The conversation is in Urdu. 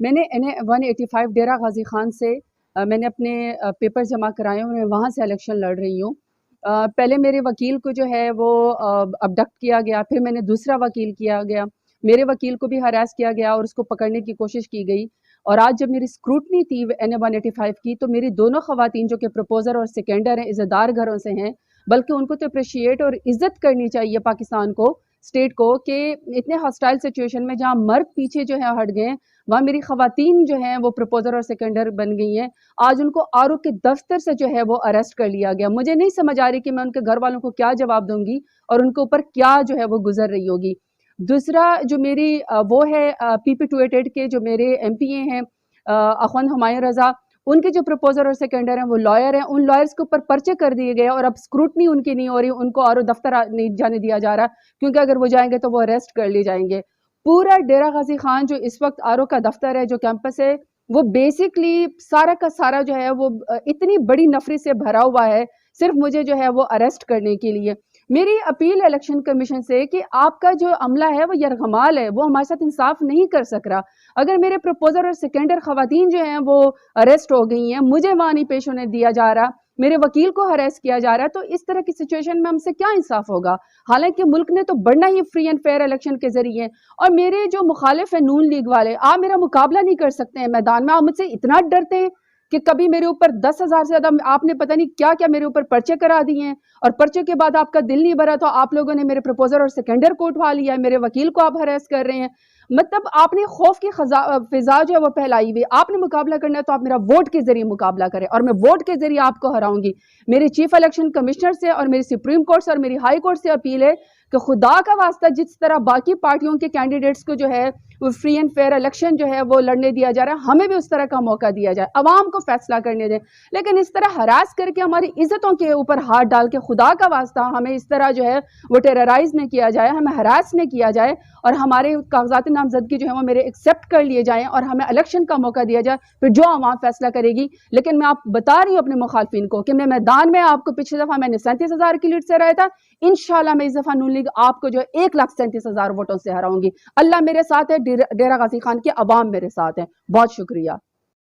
میں نے NA-185 ڈیرہ غازی خان سے میں نے اپنے پیپر جمع کرائے ہیں، میں وہاں سے الیکشن لڑ رہی ہوں۔ پہلے میرے وکیل کو جو ہے وہ ابڈکٹ کیا گیا، پھر میں نے دوسرا وکیل کیا گیا، میرے وکیل کو بھی ہراس کیا گیا اور اس کو پکڑنے کی کوشش کی گئی۔ اور آج جب میری اسکروٹنی تھی NA-185 کی، تو میری دونوں خواتین جو کہ پروپوزر اور سیکنڈر ہیں، عزتدار گھروں سے ہیں، بلکہ ان کو تو اپریشیٹ اور عزت کرنی چاہیے پاکستان کو، اسٹیٹ کو، کہ اتنے ہاسٹائل سچویشن میں جہاں مرد پیچھے جو ہے ہٹ گئے، وہاں میری خواتین جو ہیں وہ پروپوزر اور سیکنڈر بن گئی ہیں۔ آج ان کو آر او کے دفتر سے جو ہے وہ اریسٹ کر لیا گیا۔ مجھے نہیں سمجھ آ رہی کہ میں ان کے گھر والوں کو کیا جواب دوں گی اور ان کے اوپر کیا جو ہے وہ گزر رہی ہوگی۔ دوسرا جو میری وہ ہے PP-288 کے جو میرے MP ہیں اخوان ہمایوں رضا، ان کے جو پروپوزر اور سیکنڈر ہیں وہ لائر ہیں، ان لائرز کے اوپر پرچے کر دیے گئے اور اب اسکروٹنی ان کی نہیں ہو رہی، ان کو آر او دفتر نہیں جانے دیا جا رہا، کیونکہ اگر وہ جائیں گے تو وہ اریسٹ کر لیے جائیں گے۔ پورا ڈیرہ غازی خان جو اس وقت آر او کا دفتر ہے، جو کیمپس ہے، وہ بیسکلی سارا کا سارا جو ہے وہ اتنی بڑی نفری سے بھرا ہوا ہے، صرف مجھے جو ہے وہ اریسٹ کرنے کے لیے۔ میری اپیل ہے الیکشن کمیشن سے کہ آپ کا جو عملہ ہے وہ یرغمال ہے، وہ ہمارے ساتھ انصاف نہیں کر سک رہا۔ اگر میرے پروپوزر اور سیکنڈر خواتین جو ہیں وہ اریسٹ ہو گئی ہیں، مجھے وہاں نہیں پیش ہونے دیا جا رہا، میرے وکیل کو ہراس کیا جا رہا ہے، تو اس طرح کی سچویشن میں ہم سے کیا انصاف ہوگا؟ حالانکہ ملک نے تو بڑھنا ہی فری اینڈ فیئر الیکشن کے ذریعے، اور میرے جو مخالف ہیں نون لیگ والے، آپ میرا مقابلہ نہیں کر سکتے ہیں میدان میں، آپ مجھ سے اتنا ڈرتے ہیں کہ کبھی میرے اوپر 10,000 سے زیادہ آپ نے پتہ نہیں کیا کیا میرے اوپر پرچے کرا دیے ہیں، اور پرچے کے بعد آپ کا دل نہیں بھرا تو آپ لوگوں نے میرے پروپوزر اور سیکنڈر کو اٹھوا لیا ہے، میرے وکیل کو آپ ہراس کر رہے ہیں۔ مطلب آپ نے خوف کی فضا جو ہے وہ پھیلائی ہوئی۔ آپ نے مقابلہ کرنا ہے تو آپ میرا ووٹ کے ذریعے مقابلہ کریں، اور میں ووٹ کے ذریعے آپ کو ہراؤں گی۔ میری چیف الیکشن کمشنر سے اور میری سپریم کورٹ سے اور میری ہائی کورٹ سے اپیل ہے کہ خدا کا واسطہ جس طرح باقی پارٹیوں کے کینڈیڈیٹس کو جو ہے وہ فری اینڈ فیئر الیکشن جو ہے وہ لڑنے دیا جا رہا ہے، ہمیں بھی اس طرح کا موقع دیا جائے، عوام کو فیصلہ کرنے دیں۔ لیکن اس طرح ہراس کر کے ہماری عزتوں کے اوپر ہاتھ ڈال کے خدا کا واسطہ ہمیں اس طرح جو ہے وہ ٹیررائز نہ کیا جائے، ہمیں ہراس نہ کیا جائے، اور ہمارے کاغذات نامزدگی جو ہے وہ میرے ایکسیپٹ کر لیے جائیں اور ہمیں الیکشن کا موقع دیا جائے، پھر جو عوام فیصلہ کرے گی۔ لیکن میں آپ بتا رہی ہوں اپنے مخالفین کو کہ میں میدان میں آپ کو پچھلی دفعہ میں نے 37,000 کی لیڈ سے ہرایا تھا، انشاءاللہ میں اس دفعہ نون لیگ آپ کو جو ہے 1,37,000 ووٹوں سے ہراؤں گی۔ اللہ میرے ساتھ ہے، ڈیرہ غازی خان کے عوام میرے ساتھ ہیں۔ بہت شکریہ۔